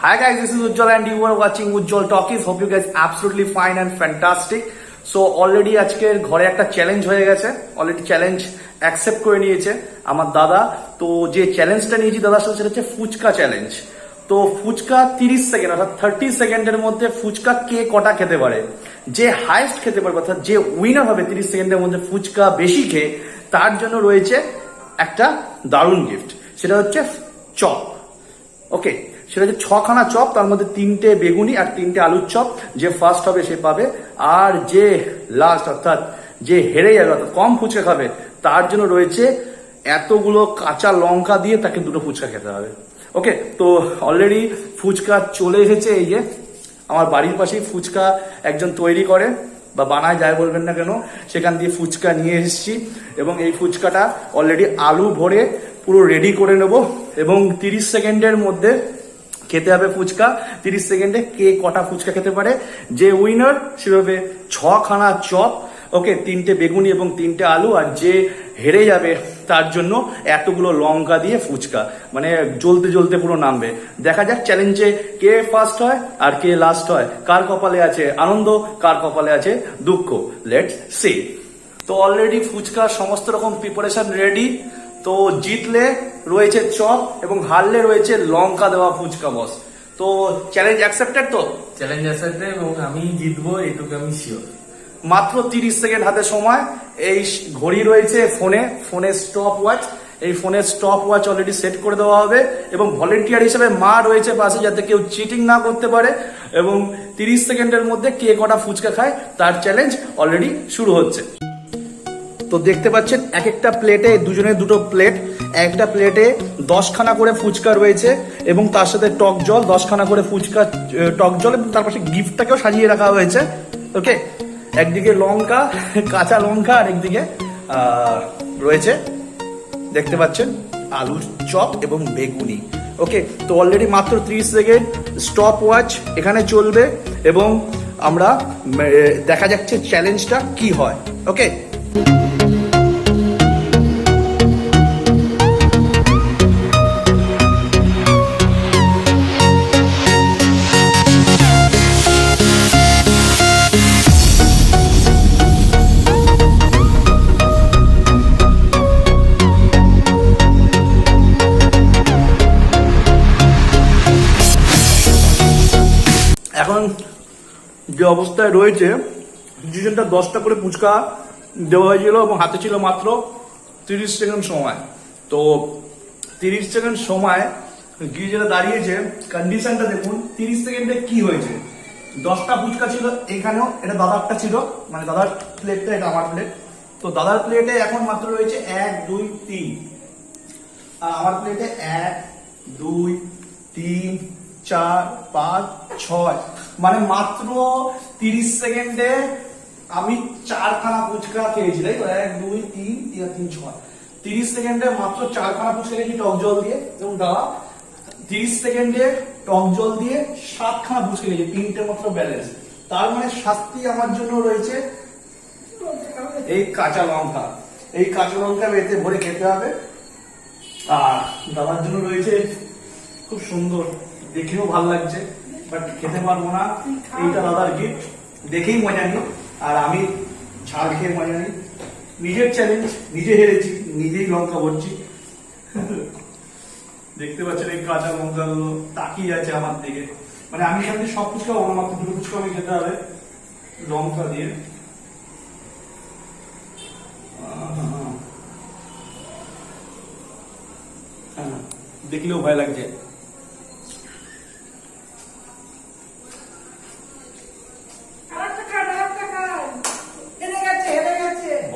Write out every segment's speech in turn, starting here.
Hi guys, this is Ujjal and you are watching Ujjal Talkies. Hope you guys absolutely fine and fantastic. So already আজকের ঘরে একটা challenge হয়ে গেছে, already challenge accept করে নিয়েছে আমার দাদা। তো যে চ্যালেঞ্জটা নিয়েছি দাদার সাথে সেটা হচ্ছে ফুচকা চ্যালেঞ্জ। তো ফুচকা 30 সেকেন্ড অর্থাৎ 30 সেকেন্ডের মধ্যে ফুচকা কে কটা খেতে পারে, যে হাইয়েস্ট খেতে পারবে অর্থাৎ যে উইনার হবে 30 সেকেন্ডের মধ্যে ফুচকা বেশি খেয়ে, তার জন্য রয়েছে একটা দারুণ গিফট। সেটা হচ্ছে চপ। ওকে, সেটা হচ্ছে 6খানা চপ, তার মধ্যে 3টে বেগুনি আর 3টে আলুর চপ। যে ফার্স্ট হবে সে পাবে, আর যে লাস্ট অর্থাৎ যে হেরে যাবে অর্থাৎ কম ফুচকা খাবে তার জন্য রয়েছে এতগুলো কাঁচা লঙ্কা দিয়ে তাকে 2টো ফুচকা খেতে হবে। ওকে, তো অলরেডি ফুচকা চলে এসেছে। এই যে আমার বাড়ির পাশেই ফুচকা একজন তৈরি করে বা বানায়, যাই বলবেন না কেন, সেখান দিয়ে ফুচকা নিয়ে এসেছি এবং এই ফুচকাটা অলরেডি আলু ভরে পুরো রেডি করে নেব এবং 30 সেকেন্ডের মধ্যে খেতে হবে ফুচকা। 30 সেকেন্ডে কে কটা ফুচকা খেতে পারে, যে উইনার সেভাবে 6খানা চপ, ওকে, 3টে বেগুনি এবং 3টে আলু, আর যে হেরে যাবে তার জন্য এতগুলো লঙ্কা দিয়ে ফুচকা, মানে জ্বলতে জ্বলতে পুরো নামবে। দেখা যাক চ্যালেঞ্জে কে ফার্স্ট হয় আর কে লাস্ট হয়, কার কপালে আছে আনন্দ, কার কপালে আছে দুঃখ। Let's see. তো অলরেডি ফুচকার সমস্ত রকম প্রিপারেশন রেডি। তো জিতলে রয়েছে চপ এবং হারলে রয়েছে লঙ্কা দেওয়া ফুচকা বস। তো চ্যালেঞ্জ অ্যাকসেপ্টেড? তো চ্যালেঞ্জ অ্যাকসেপ্টেড এবং আমি জিতবো এটুকু আমি শিওর। মাত্র 30 সেকেন্ড হাতে সময়। এই ঘড়ি রয়েছে ফোনে স্টপ ওয়াচ, এই ফোনের স্টপ ওয়াচ অলরেডি সেট করে দেওয়া হবে এবং ভলেন্টিয়ার হিসেবে মা রয়েছে পাশে যাতে কেউ চিটিং না করতে পারে। এবং 30 সেকেন্ডের মধ্যে কে কটা ফুচকা খায় তার চ্যালেঞ্জ অলরেডি শুরু হচ্ছে। তো দেখতে পাচ্ছেন এক একটা প্লেটে, দুজনের 2টো প্লেট, একটা প্লেটে 10খানা করে ফুচকা রয়েছে এবং তার সাথে টক জল, 10খানা করে ফুচকা টক জল, এবং তার পাশে গিফটটাকেও সাজিয়ে রাখা হয়েছে। ওকে, একদিকে লঙ্কা, কাঁচা লঙ্কা, আর একদিকে রয়েছে দেখতে পাচ্ছেন আলুর চপ এবং বেগুনি। ওকে, তো অলরেডি মাত্র 30 সেকেন্ড স্টপ ওয়াচ এখানে চলবে এবং আমরা দেখা যাচ্ছে চ্যালেঞ্জটা কি হয়। ওকে, এখন যে অবস্থায় রয়েছে, দুজনটা 10টা করে ফুচকা দেওয়া হয়েছিল এবং হাতে ছিল মাত্র 30 সেকেন্ড সময়। তো 30 সেকেন্ড সময় গিয়ে যেটা দাঁড়িয়েছে, কন্ডিশনটা দেখুন 30 সেকেন্ডে কি হয়েছে। 10টা ফুচকা ছিল এখানেও, এটা দাদারটা ছিল, মানে দাদার প্লেটটা, এটা আমার প্লেট। তো দাদার প্লেটে এখন মাত্র রয়েছে 1 2 3, আর আমার প্লেটে 1 2 3 4 5 6, মানে মাত্র 30 সেকেন্ডে আমি 4খানা ফুচকা খেয়েছি, তাই তো? 1 2 3 3 3 6, 30 সেকেন্ডে মাত্র 4খানা ফুচকা খেয়েছি টক জল দিয়ে। এবং দাদা 30 সেকেন্ডে টক জল দিয়ে 7খানা ফুচকা খেয়েছি, 3টে মাত্র ব্যালেন্স। তার মানে শাস্তি আমার জন্য রয়েছে এই কাঁচা লঙ্কা। এই কাঁচা লঙ্কা এতে ভরে খেতে হবে। আর দাদার জন্য রয়েছে খুব সুন্দর, দেখেও ভালো লাগছে, বাট খেতে পারবো না। এইটা দাদার গিফট, দেখেই মজা নিই, আর আমি ঝাল খেয়ে মজা নিই। নিজের চ্যালেঞ্জ, নিজে হেরেছি, নিজেই লঙ্কা ভরছি। দেখতে পাচ্ছেন এই কাঁচা লঙ্কাগুলো তাকিয়ে আছে আমার দিকে, মানে আমি এখান থেকে সব ফুচকা খাবো না, মাত্র 2টো ফুচকা আমি খেতে হবে লঙ্কা দিয়ে। দেখলেও ভয় লাগছে।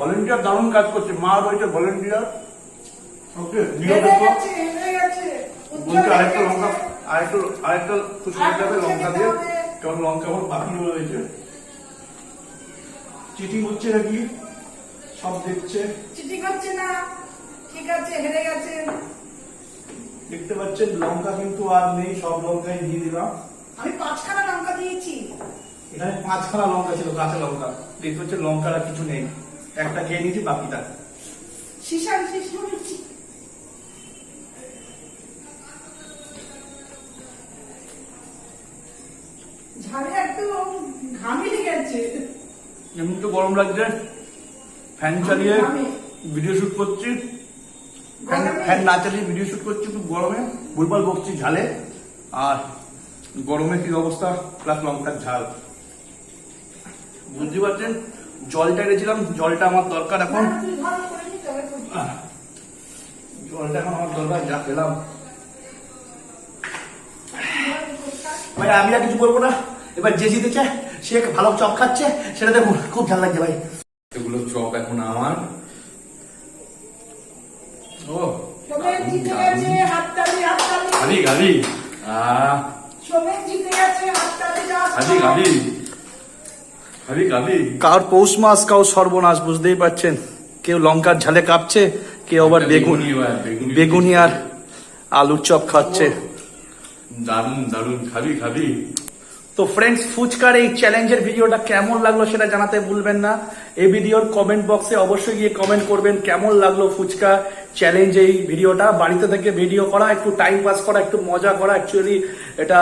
ভলেন্টিয়ার দারুণ কাজ করছে, মা রয়েছে ভলেন্টিয়ার। ওকে, বলছে আরেকটা লঙ্কা, আরেকটা ফুচকা যাবে লঙ্কা দিয়ে, কারণ লঙ্কা আমার বাকি রয়েছে। চিটিং হচ্ছে নাকি? সব দেখছে। চিটিং হচ্ছে না, ঠিক আছে, হেরে গেছে। দেখতে পাচ্ছেন লঙ্কা কিন্তু আর নেই, সব লঙ্কাই দিয়ে দিলাম। আমি 5খানা লঙ্কা দিয়েছি, এখানে 5খানা লঙ্কা ছিল, কাঁচা লঙ্কা। দেখতে পাচ্ছেন লঙ্কার আর কিছু নেই, একটা খেয়ে নিয়েছি, বাকিটা শিশান শেষ করেছি। ঝালে একটু ঘামি লেগেছে। এমনি তো গরম লাগছে, ফ্যান চালিয়ে ঘামে। ভিডিও শুট করছি, গরমে। ফ্যান না চালিয়ে ভিডিও শুট করছি, খুব গরমে ভুলভাল বকছি ঝালে। আর গরমে কি অবস্থা, প্লাস লঙ্কার ঝাল, বুঝতে পারছেন। জলটা এনেছিলাম, জলটা আমার দরকার এখন, না, তুই ভালো করে নি, তবে করবি। জলটা এখন আমার দরকার, যা পেলাম। ভাই আমি আর কিছু বলবো না, এবার যে জিতেছে সে ভালো চপ খাচ্ছে, সেটা দেখুন, খুব ঝাল লাগছে ভাই। এগুলো চপ এখন আমার। ও সবাই জিতে গেছে, হাততালি, হাততালি। গালি গালি সবাই জিতে গেছে, হাততালি দাও। গালি গালি গালি গালি। কার পৌষ মাস, কাউ সর্বনাশ, বুঝতেই পারছেন। কেউ লঙ্কার ঝালে কাঁপছে, কেউ আবার বেগুনি বেগুনি আর আলুর চপ খাচ্ছে। দারুন দারুন, খাবি খাবি। তো ফ্রেন্ডস, ফুচকার এই চ্যালেঞ্জের ভিডিওটা কেমন লাগলো সেটা জানাতে ভুলবেন না। এই ভিডিওর কমেন্ট বক্সে অবশ্যই গিয়ে কমেন্ট করবেন কেমন লাগলো ফুচকা চ্যালেঞ্জ এই ভিডিওটা। বাড়িতে থেকে ভিডিও করা, একটু টাইম পাস করা, একটু মজা করা, অ্যাকচুয়ালি এটা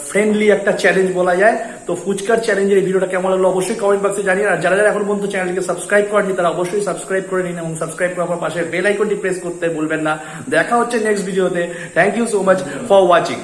ফ্রেন্ডলি একটা চ্যালেঞ্জ বলা যায়। তো ফুচকার চ্যালেঞ্জের এই ভিডিওটা কেমন লাগলো অবশ্যই কমেন্ট বক্সে জানিয়ে। আর যারা যারা এখন পর্যন্ত চ্যানেলকে সাবস্ক্রাইব করেনি তারা অবশ্যই সাবস্ক্রাইব করে নিন, এবং সাবস্ক্রাইব করার পর পাশে বেল আইকনটি প্রেস করতে ভুলবেন না। দেখা হচ্ছে নেক্সট ভিডিওতে। Thank you so much for watching.